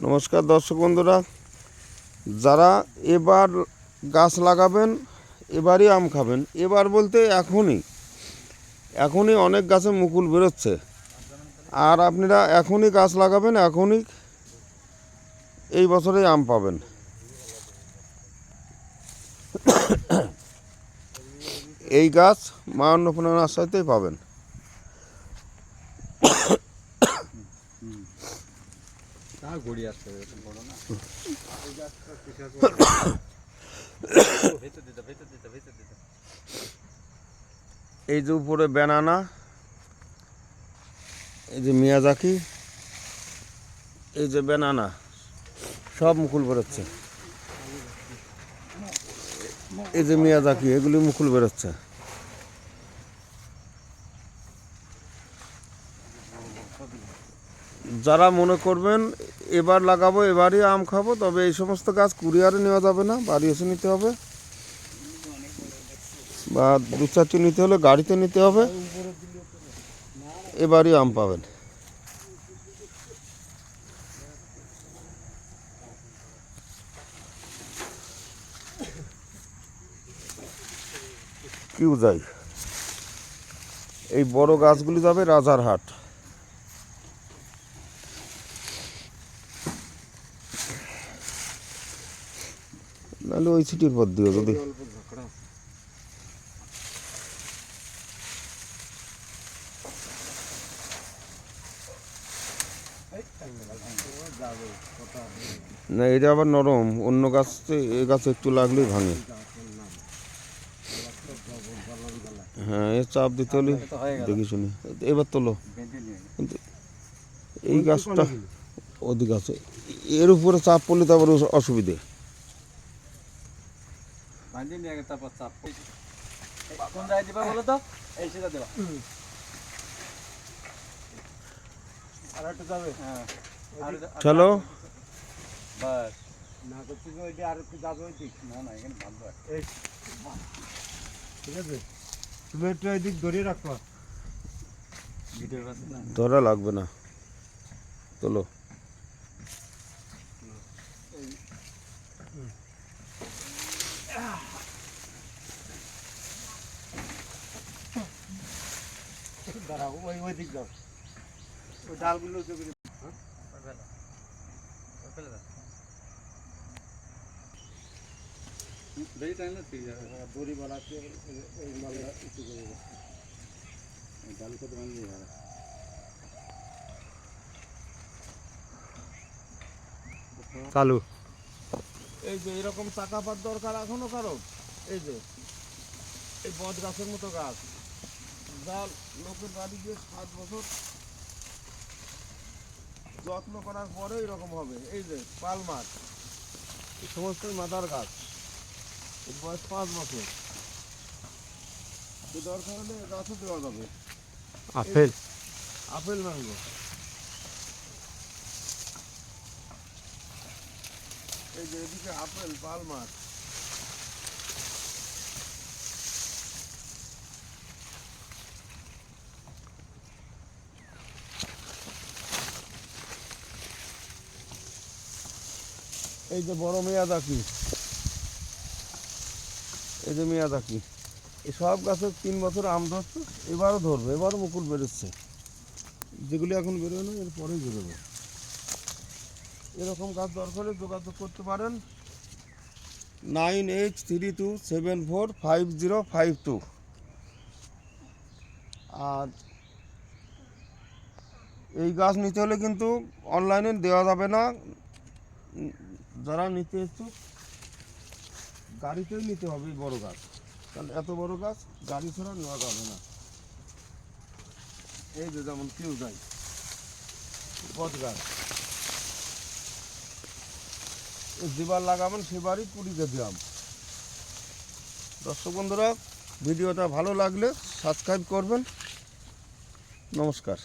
নমস্কার দর্শক বন্ধুরা, যারা এবার গাছ লাগাবেন, এবারই আম খাবেন। এবার বলতে এখনই অনেক গাছে মুকুল বেরোচ্ছে। আর আপনারা এখনই গাছ লাগাবেন, এখনই এই বছরেই আম পাবেন। এই গাছ মা অন্নপূর্ণা নার্সারিতেই পাবেন। এই যে উপরে ব্যানানা, এই যে মিয়াজাকি, এই যে ব্যানানা, সব মুকুল বেরোচ্ছে। এই যে মিয়াজাকি, এগুলি মুকুল বেরোচ্ছে। যারা মনে করবেন এবার লাগাবো, এবারই আম খাবো, তবে এই সমস্ত গাছ কুরিয়ারে নেওয়া যাবে না, বাড়ি এসে নিতে হবে, বা দু চারটি নিতে হলে গাড়িতে নিতে হবে। এবারই আম পাবেন। কিউ যাই, এই বড় গাছগুলি যাবে রাজারহাট। নাহলে ওই সিটির পর দিও যদি। না, এটা আবার নরম, অন্য গাছে এই গাছে একটু লাগলেই ভাঙে। হ্যাঁ, এর চাপ দিতে হলে দেখি শুনি। এবার তোলো, কিন্তু এই গাছটা অধিক আছে, এর উপরে চাপ পড়লে তো আবার অসুবিধে। চলো, ঠিক আছে, তুমি একটু এদিক ধরিয়ে রাখো, ধরা লাগবে না, তোলো। দাঁড়াও, ওই দিক যাও, ওই ডালগুলো দড়ি বাড়াতে এই মালটা উঁচু করে ডাল কত বানিয়ে যাবে। চালু। এই যে এরকম চাকা পাত দরকার এখনো কারো, এই যে এই বট গাছের মতো গাছ, যা লোকের বাড়ি গিয়ে 7 বছর যত্ন করার পরে এরকম হবে। এই যে পালমার, এই সমস্ত মাদার গাছ, এর বয়স 5 বছর। দরকার হলে গাছও দেওয়া যাবে। আপেল ম্যাঙ্গো, এই যে এদিকে আপেল পালমার। এই যে বড় মিয়াজাকি, এই যে মিয়াজাকি, এই সব গাছে 3 বছর আম ধরছে, এবারও ধরবে, এবারও মুকুল বেরোচ্ছে। যেগুলি এখন বেরোয় না, এরপরেই বেরোবে। এরকম গাছ দরকার হলে যোগাযোগ করতে পারেন 9832745052। আর এই গাছ নিতে হলে কিন্তু অনলাইনে দেওয়া যাবে না, যারা নিতে ইচ্ছুক গাড়িতেই নিতে হবে। এই বড় গাছ, কারণ এত বড় গাছ গাড়ি ছাড়া নেওয়া যাবে না। এই যে যেমন কেউ যায় বট গাছ, যেবার লাগাবেন সেবারই 20 কেজি আম। দর্শক বন্ধুরা, ভিডিওটা ভালো লাগলে সাবস্ক্রাইব করবেন। নমস্কার।